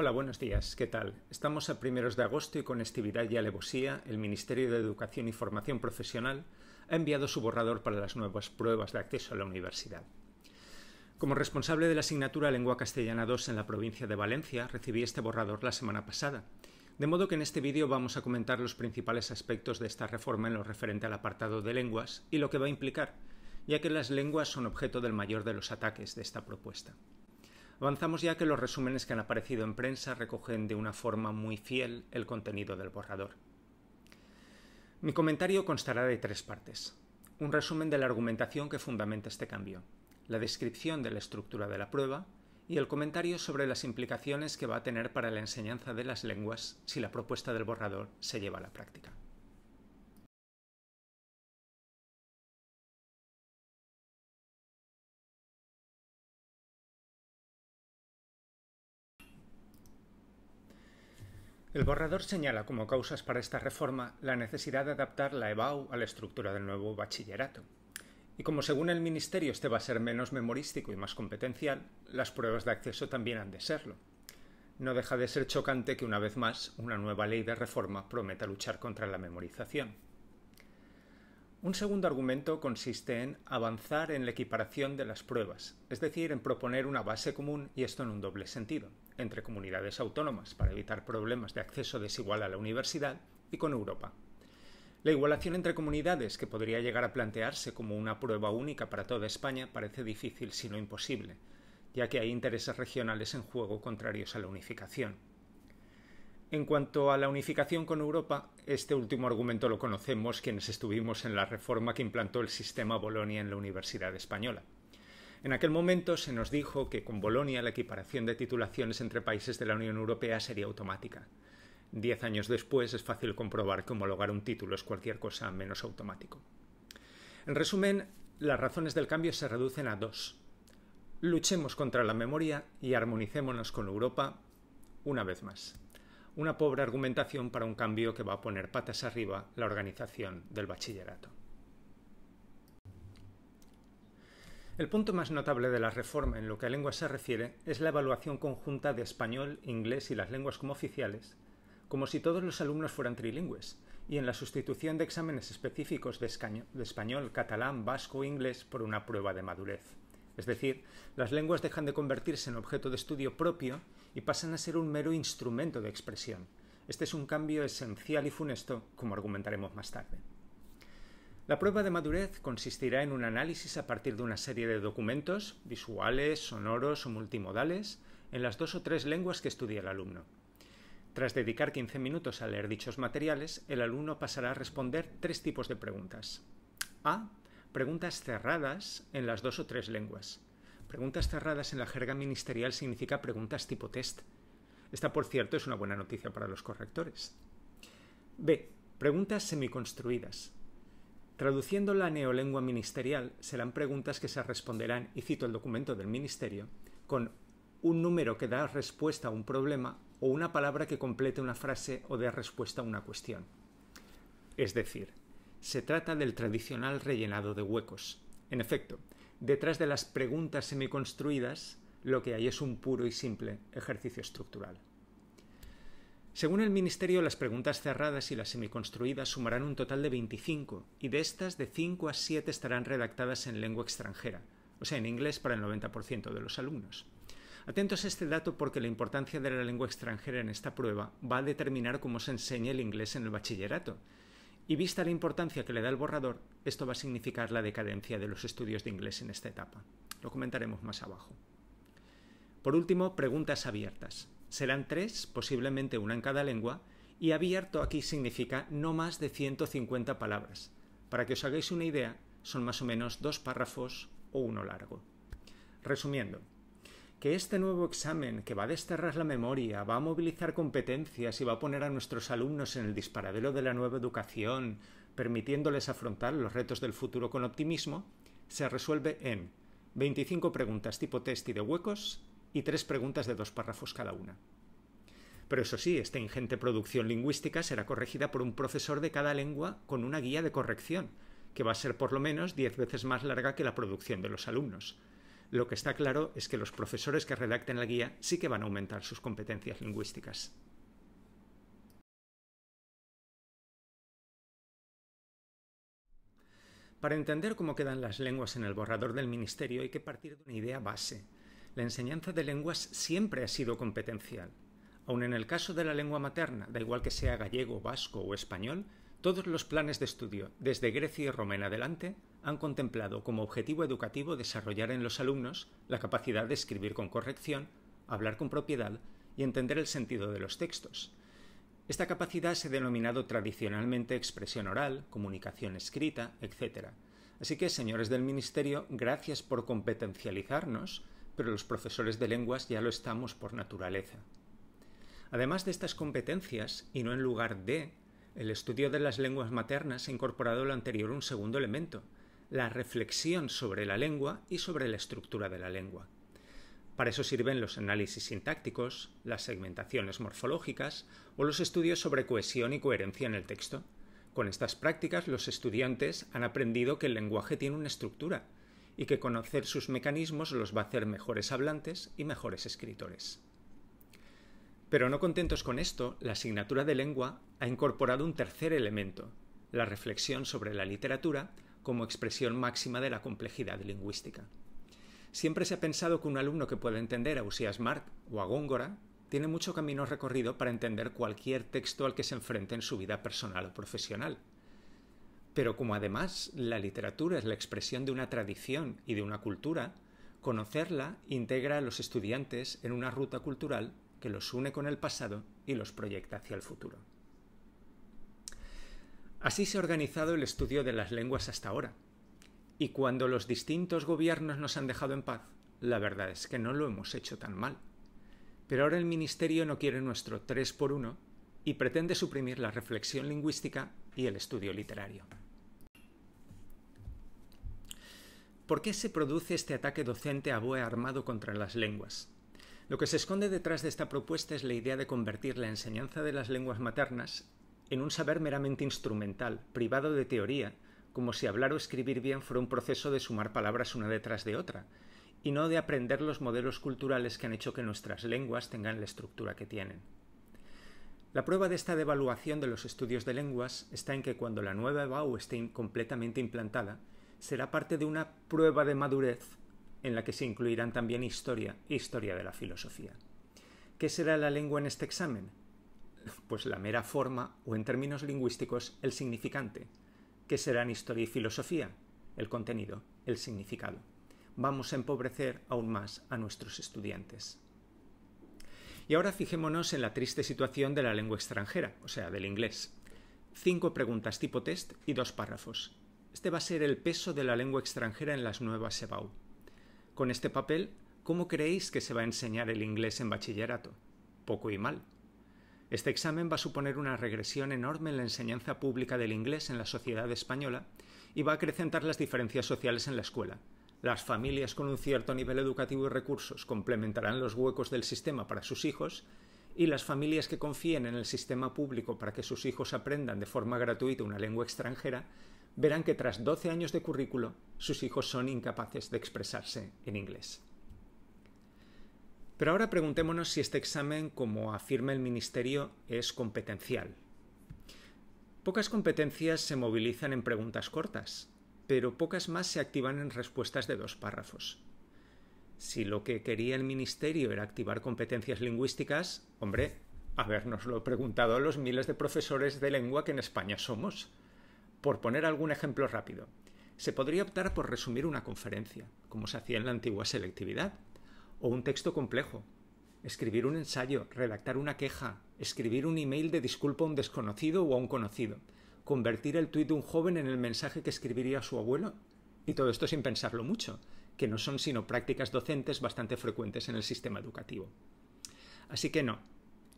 Hola, buenos días. ¿Qué tal? Estamos a primeros de agosto y con estividad y alevosía el Ministerio de Educación y Formación Profesional ha enviado su borrador para las nuevas pruebas de acceso a la universidad. Como responsable de la asignatura Lengua Castellana 2 en la provincia de Valencia, recibí este borrador la semana pasada, de modo que en este vídeo vamos a comentar los principales aspectos de esta reforma en lo referente al apartado de lenguas y lo que va a implicar, ya que las lenguas son objeto del mayor de los ataques de esta propuesta. Avanzamos ya que los resúmenes que han aparecido en prensa recogen de una forma muy fiel el contenido del borrador. Mi comentario constará de tres partes. Un resumen de la argumentación que fundamenta este cambio, la descripción de la estructura de la prueba y el comentario sobre las implicaciones que va a tener para la enseñanza de las lenguas si la propuesta del borrador se lleva a la práctica. El borrador señala como causas para esta reforma la necesidad de adaptar la EBAU a la estructura del nuevo bachillerato. Y como según el Ministerio este va a ser menos memorístico y más competencial, las pruebas de acceso también han de serlo. No deja de ser chocante que una vez más una nueva ley de reforma prometa luchar contra la memorización. Un segundo argumento consiste en avanzar en la equiparación de las pruebas, es decir, en proponer una base común, y esto en un doble sentido, entre comunidades autónomas para evitar problemas de acceso desigual a la universidad y con Europa. La igualación entre comunidades, que podría llegar a plantearse como una prueba única para toda España, parece difícil si no imposible, ya que hay intereses regionales en juego contrarios a la unificación. En cuanto a la unificación con Europa, este último argumento lo conocemos quienes estuvimos en la reforma que implantó el sistema Bolonia en la Universidad Española. En aquel momento se nos dijo que con Bolonia la equiparación de titulaciones entre países de la Unión Europea sería automática. 10 años después es fácil comprobar que homologar un título es cualquier cosa menos automático. En resumen, las razones del cambio se reducen a dos. Luchemos contra la memoria y armonicémonos con Europa una vez más. Una pobre argumentación para un cambio que va a poner patas arriba la organización del bachillerato. El punto más notable de la reforma en lo que a lenguas se refiere es la evaluación conjunta de español, inglés y las lenguas como oficiales, como si todos los alumnos fueran trilingües, y en la sustitución de exámenes específicos de español, catalán, vasco o inglés por una prueba de madurez. Es decir, las lenguas dejan de convertirse en objeto de estudio propio y pasan a ser un mero instrumento de expresión. Este es un cambio esencial y funesto, como argumentaremos más tarde. La prueba de madurez consistirá en un análisis a partir de una serie de documentos, visuales, sonoros o multimodales, en las 2 o 3 lenguas que estudie el alumno. Tras dedicar 15 minutos a leer dichos materiales, el alumno pasará a responder 3 tipos de preguntas. A. Preguntas cerradas en las 2 o 3 lenguas. Preguntas cerradas en la jerga ministerial significa preguntas tipo test. Esta, por cierto, es una buena noticia para los correctores. B. Preguntas semiconstruidas. Traduciendo la neolengua ministerial, serán preguntas que se responderán, y cito el documento del Ministerio, con un número que da respuesta a un problema o una palabra que complete una frase o dé respuesta a una cuestión. Es decir, se trata del tradicional rellenado de huecos. En efecto, detrás de las preguntas semiconstruidas, lo que hay es un puro y simple ejercicio estructural. Según el Ministerio, las preguntas cerradas y las semiconstruidas sumarán un total de 25, y de estas, de 5 a 7 estarán redactadas en lengua extranjera, o sea, en inglés para el 90% de los alumnos. Atentos a este dato porque la importancia de la lengua extranjera en esta prueba va a determinar cómo se enseña el inglés en el bachillerato. Y vista la importancia que le da el borrador, esto va a significar la decadencia de los estudios de inglés en esta etapa. Lo comentaremos más abajo. Por último, preguntas abiertas. Serán 3, posiblemente una en cada lengua, y abierto aquí significa no más de 150 palabras. Para que os hagáis una idea, son más o menos 2 párrafos o uno largo. Resumiendo, que este nuevo examen que va a desterrar la memoria, va a movilizar competencias y va a poner a nuestros alumnos en el disparadero de la nueva educación, permitiéndoles afrontar los retos del futuro con optimismo, se resuelve en 25 preguntas tipo test y de huecos y 3 preguntas de 2 párrafos cada una. Pero eso sí, esta ingente producción lingüística será corregida por un profesor de cada lengua con una guía de corrección, que va a ser por lo menos 10 veces más larga que la producción de los alumnos. Lo que está claro es que los profesores que redacten la guía sí que van a aumentar sus competencias lingüísticas. Para entender cómo quedan las lenguas en el borrador del Ministerio hay que partir de una idea base. La enseñanza de lenguas siempre ha sido competencial. Aun en el caso de la lengua materna, da igual que sea gallego, vasco o español, todos los planes de estudio, desde Grecia y Roma en adelante, han contemplado como objetivo educativo desarrollar en los alumnos la capacidad de escribir con corrección, hablar con propiedad y entender el sentido de los textos. Esta capacidad se ha denominado tradicionalmente expresión oral, comunicación escrita, etc. Así que, señores del Ministerio, gracias por competencializarnos, pero los profesores de lenguas ya lo estamos por naturaleza. Además de estas competencias, y no en lugar de, el estudio de las lenguas maternas ha incorporado lo anterior un segundo elemento, la reflexión sobre la lengua y sobre la estructura de la lengua. Para eso sirven los análisis sintácticos, las segmentaciones morfológicas o los estudios sobre cohesión y coherencia en el texto. Con estas prácticas, los estudiantes han aprendido que el lenguaje tiene una estructura y que conocer sus mecanismos los va a hacer mejores hablantes y mejores escritores. Pero no contentos con esto, la asignatura de lengua ha incorporado un tercer elemento, la reflexión sobre la literatura como expresión máxima de la complejidad lingüística. Siempre se ha pensado que un alumno que pueda entender a Ausiàs March o a Góngora tiene mucho camino recorrido para entender cualquier texto al que se enfrente en su vida personal o profesional. Pero como además la literatura es la expresión de una tradición y de una cultura, conocerla integra a los estudiantes en una ruta cultural que los une con el pasado y los proyecta hacia el futuro. Así se ha organizado el estudio de las lenguas hasta ahora. Y cuando los distintos gobiernos nos han dejado en paz, la verdad es que no lo hemos hecho tan mal. Pero ahora el Ministerio no quiere nuestro 3x1 y pretende suprimir la reflexión lingüística y el estudio literario. ¿Por qué se produce este ataque docente a BOE armado contra las lenguas? Lo que se esconde detrás de esta propuesta es la idea de convertir la enseñanza de las lenguas maternas en un saber meramente instrumental, privado de teoría, como si hablar o escribir bien fuera un proceso de sumar palabras una detrás de otra, y no de aprender los modelos culturales que han hecho que nuestras lenguas tengan la estructura que tienen. La prueba de esta devaluación de los estudios de lenguas está en que cuando la nueva EBAU esté completamente implantada, será parte de una prueba de madurez en la que se incluirán también historia e historia de la filosofía. ¿Qué será la lengua en este examen? Pues la mera forma, o en términos lingüísticos, el significante. ¿Qué serán historia y filosofía? El contenido, el significado. Vamos a empobrecer aún más a nuestros estudiantes. Y ahora fijémonos en la triste situación de la lengua extranjera, o sea, del inglés. 5 preguntas tipo test y 2 párrafos. Este va a ser el peso de la lengua extranjera en las nuevas EBAU. Con este papel, ¿cómo creéis que se va a enseñar el inglés en bachillerato? Poco y mal. Este examen va a suponer una regresión enorme en la enseñanza pública del inglés en la sociedad española y va a acrecentar las diferencias sociales en la escuela. Las familias con un cierto nivel educativo y recursos complementarán los huecos del sistema para sus hijos y las familias que confíen en el sistema público para que sus hijos aprendan de forma gratuita una lengua extranjera verán que tras 12 años de currículo sus hijos son incapaces de expresarse en inglés. Pero ahora preguntémonos si este examen, como afirma el Ministerio, es competencial. Pocas competencias se movilizan en preguntas cortas, pero pocas más se activan en respuestas de 2 párrafos. Si lo que quería el Ministerio era activar competencias lingüísticas, hombre, habérnoslo preguntado a los miles de profesores de lengua que en España somos. Por poner algún ejemplo rápido, se podría optar por resumir una conferencia, como se hacía en la antigua selectividad, o un texto complejo, escribir un ensayo, redactar una queja, escribir un email de disculpa a un desconocido o a un conocido, convertir el tuit de un joven en el mensaje que escribiría a su abuelo. Y todo esto sin pensarlo mucho, que no son sino prácticas docentes bastante frecuentes en el sistema educativo. Así que no,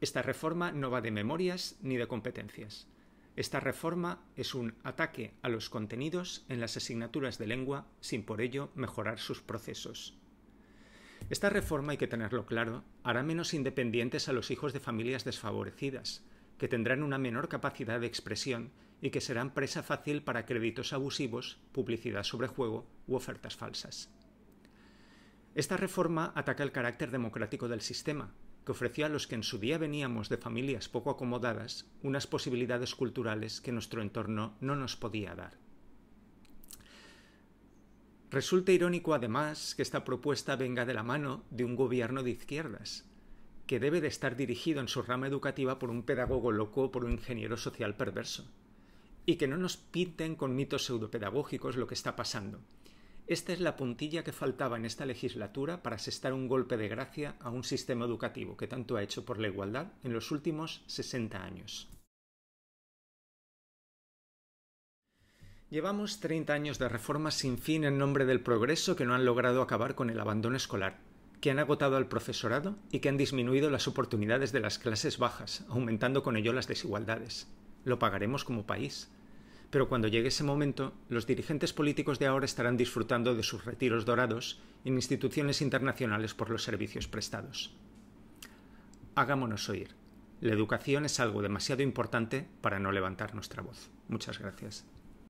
esta reforma no va de memorias ni de competencias. Esta reforma es un ataque a los contenidos en las asignaturas de lengua sin por ello mejorar sus procesos. Esta reforma, hay que tenerlo claro, hará menos independientes a los hijos de familias desfavorecidas, que tendrán una menor capacidad de expresión y que serán presa fácil para créditos abusivos, publicidad sobre juego u ofertas falsas. Esta reforma ataca el carácter democrático del sistema, que ofreció a los que en su día veníamos de familias poco acomodadas unas posibilidades culturales que nuestro entorno no nos podía dar. Resulta irónico, además, que esta propuesta venga de la mano de un gobierno de izquierdas, que debe de estar dirigido en su rama educativa por un pedagogo loco o por un ingeniero social perverso, y que no nos pinten con mitos pseudopedagógicos lo que está pasando. Esta es la puntilla que faltaba en esta legislatura para asestar un golpe de gracia a un sistema educativo que tanto ha hecho por la igualdad en los últimos 60 años. Llevamos 30 años de reformas sin fin en nombre del progreso que no han logrado acabar con el abandono escolar, que han agotado al profesorado y que han disminuido las oportunidades de las clases bajas, aumentando con ello las desigualdades. Lo pagaremos como país. Pero cuando llegue ese momento, los dirigentes políticos de ahora estarán disfrutando de sus retiros dorados en instituciones internacionales por los servicios prestados. Hagámonos oír. La educación es algo demasiado importante para no levantar nuestra voz. Muchas gracias.